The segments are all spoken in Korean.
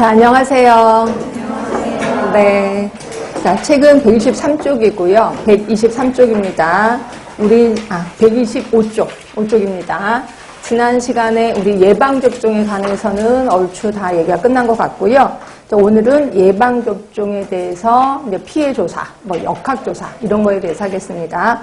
자, 안녕하세요. 네. 자, 책은 123쪽이고요. 123쪽입니다. 125쪽, 5쪽입니다. 지난 시간에 우리 예방접종에 관해서는 얼추 다 얘기가 끝난 것 같고요. 오늘은 예방접종에 대해서 이제 피해조사, 역학조사, 이런 거에 대해서 하겠습니다.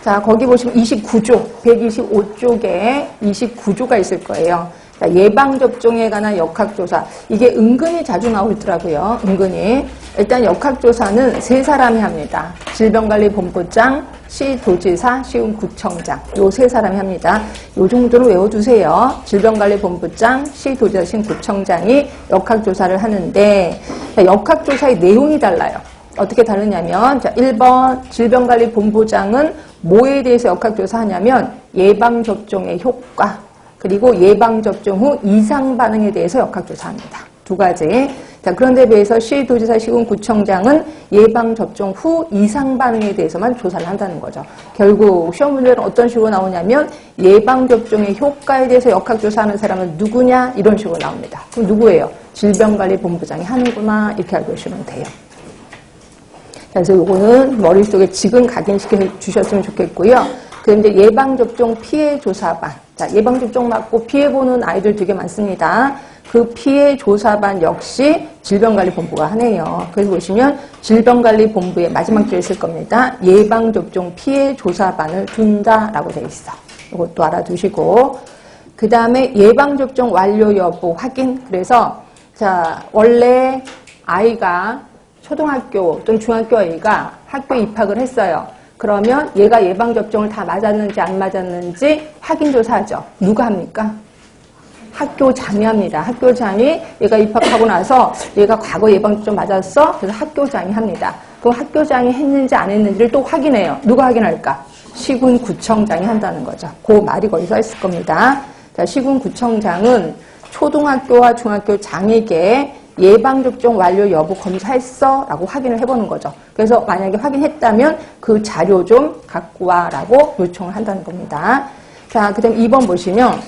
자, 거기 보시면 29조, 125쪽에 29조가 있을 거예요. 자, 예방접종에 관한 역학조사. 이게 은근히 자주 나오더라고요. 은근히. 일단 역학조사는 세 사람이 합니다. 질병관리본부장, 시도지사, 시군구청장. 요 세 사람이 합니다. 요 정도로 외워두세요. 질병관리본부장, 시도지사, 시군구청장이 역학조사를 하는데, 역학조사의 내용이 달라요. 어떻게 다르냐면, 자, 1번 질병관리본부장은 뭐에 대해서 역학조사하냐면, 예방접종의 효과, 그리고 예방접종 후 이상 반응에 대해서 역학조사합니다. 두 가지. 자, 그런데 비해서 시도지사, 시군구청장은 예방접종 후 이상 반응에 대해서만 조사를 한다는 거죠. 결국 시험 문제는 어떤 식으로 나오냐면 예방접종의 효과에 대해서 역학조사하는 사람은 누구냐? 이런 식으로 나옵니다. 그럼 누구예요? 질병관리본부장이 하는구나. 이렇게 알고 계시면 돼요. 그래서 이거는 머릿속에 지금 각인시켜 주셨으면 좋겠고요. 그런데 예방접종 피해조사반. 자, 예방접종 맞고 피해보는 아이들 되게 많습니다. 그 피해조사반 역시 질병관리본부가 하네요. 그래서 보시면 질병관리본부의 마지막 줄에 있을 겁니다. 예방접종 피해조사반을 둔다라고 되어 있어. 이것도 알아두시고. 그 다음에 예방접종 완료 여부 확인. 그래서 자, 원래 아이가 초등학교 또는 중학교 아이가 학교에 입학을 했어요. 그러면 얘가 예방접종을 다 맞았는지 안 맞았는지 확인조사하죠. 누가 합니까? 학교장이 합니다. 학교장이 얘가 입학하고 나서 얘가 과거 예방접종 맞았어? 그래서 학교장이 합니다. 그럼 학교장이 했는지 안 했는지를 또 확인해요. 누가 확인할까? 시군구청장이 한다는 거죠. 그 말이 거기 써 있을 겁니다. 자, 시군구청장은 초등학교와 중학교 장에게 예방접종 완료 여부 검사했어? 라고 확인을 해보는 거죠. 그래서 만약에 확인했다면 그 자료 좀 갖고 와 라고 요청을 한다는 겁니다. 자, 그 다음 2번 보시면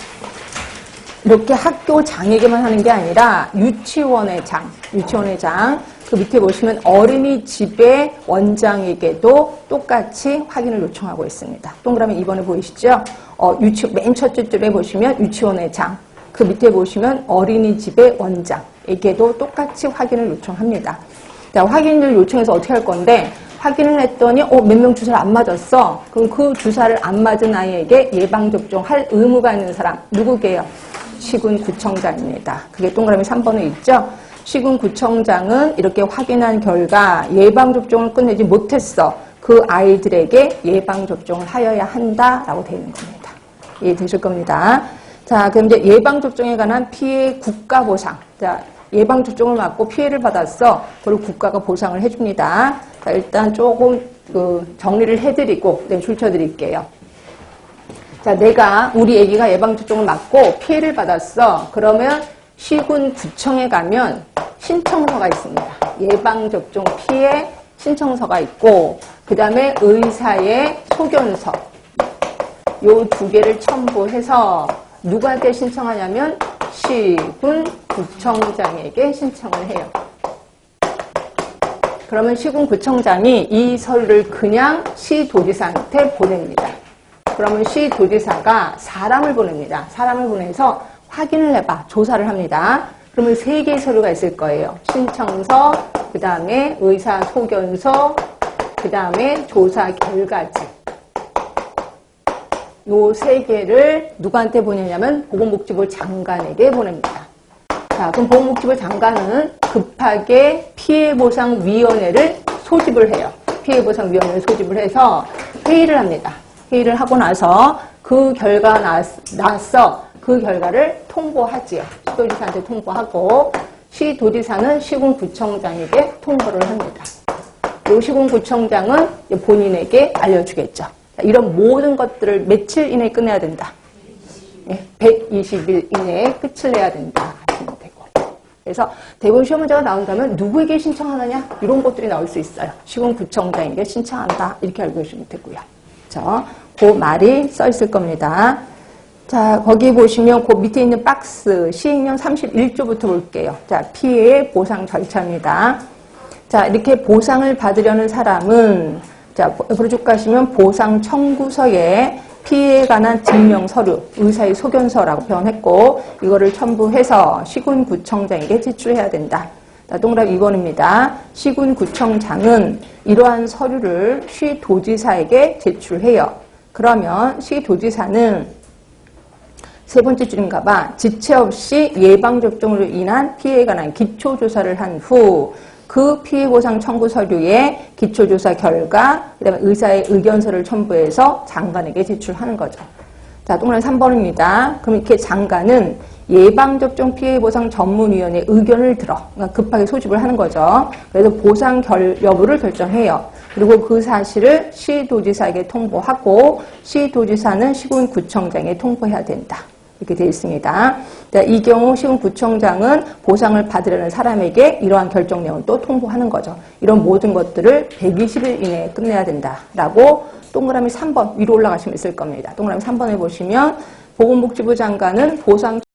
이렇게 학교장에게만 하는 게 아니라 유치원의 장, 그 밑에 보시면 어린이집의 원장에게도 똑같이 확인을 요청하고 있습니다. 동그라미 2번에 보이시죠? 맨 첫째 줄에 보시면 유치원의 장, 그 밑에 보시면 어린이집의 원장에게도 똑같이 확인을 요청합니다. 자, 확인을 요청해서 어떻게 할 건데, 확인을 했더니 몇 명 주사를 안 맞았어. 그럼 그 주사를 안 맞은 아이에게 예방접종 할 의무가 있는 사람 누구게요? 시군구청장입니다. 그게 동그라미 3번에 있죠? 시군구청장은 이렇게 확인한 결과 예방접종을 끝내지 못했어. 그 아이들에게 예방접종을 하여야 한다라고 되어 있는 겁니다. 이해되실 겁니다. 자, 그럼 이제 예방접종에 관한 피해 국가보상. 자, 예방접종을 맞고 피해를 받았어. 그걸 국가가 보상을 해줍니다. 자, 일단 조금 정리를 해드리고 출처드릴게요. 자, 우리 애기가 예방접종을 맞고 피해를 받았어. 그러면 시군구청에 가면 신청서가 있습니다. 예방접종 피해 신청서가 있고, 그 다음에 의사의 소견서. 요 두 개를 첨부해서 누구한테 신청하냐면 시군구청장에게 신청을 해요. 그러면 시군구청장이 이 서류를 그냥 시도지사한테 보냅니다. 그러면 시도지사가 사람을 보냅니다. 사람을 보내서 확인을 해봐. 조사를 합니다. 그러면 3개의 서류가 있을 거예요. 신청서, 그 다음에 의사 소견서, 그 다음에 조사 결과지. 요 3개를 누구한테 보내냐면 보건복지부 장관에게 보냅니다. 자, 그럼 보건복지부 장관은 급하게 피해보상위원회를 소집을 해요. 피해보상위원회를 소집을 해서 회의를 합니다. 회의를 하고 나서 그 결과가 나서 그 결과를 통보하지요. 시도지사한테 통보하고, 시도지사는 시군구청장에게 통보를 합니다. 요 시군구청장은 본인에게 알려주겠죠. 이런 모든 것들을 며칠 이내에 끝내야 된다. 120일 이내에 끝을 내야 된다 하시면 되고. 그래서 대부분 시험 문제가 나온다면 누구에게 신청하느냐? 이런 것들이 나올 수 있어요. 시군구청장에게 신청한다. 이렇게 알고 계시면 되고요. 그 말이 써 있을 겁니다. 자, 거기 보시면 그 밑에 있는 박스 시행령 31조부터 볼게요. 자, 피해 보상 절차입니다. 자, 이렇게 보상을 받으려는 사람은 자, 옆으로 쭉 가시면 보상 청구서에 피해에 관한 증명 서류, 의사의 소견서라고 표현했고 이거를 첨부해서 시군구청장에게 제출해야 된다. 자, 동그라미 2번입니다. 시군구청장은 이러한 서류를 시도지사에게 제출해요. 그러면 시도지사는 세 번째 줄인가 봐. 지체 없이 예방접종으로 인한 피해에 관한 기초조사를 한 후 그 피해보상 청구 서류에 기초조사 결과, 그 다음에 의사의 의견서를 첨부해서 장관에게 제출하는 거죠. 자, 동그라미 3번입니다. 그럼 이렇게 장관은 예방접종 피해보상 전문위원회 의견을 들어, 그러니까 급하게 소집을 하는 거죠. 그래서 보상 여부를 결정해요. 그리고 그 사실을 시도지사에게 통보하고 시도지사는 시군구청장에 통보해야 된다. 이렇게 되어 있습니다. 자, 이 경우 시군구청장은 보상을 받으려는 사람에게 이러한 결정 내용을 또 통보하는 거죠. 이런 모든 것들을 120일 이내에 끝내야 된다라고 동그라미 3번 위로 올라가시면 있을 겁니다. 동그라미 3번에 보시면 보건복지부 장관은 보상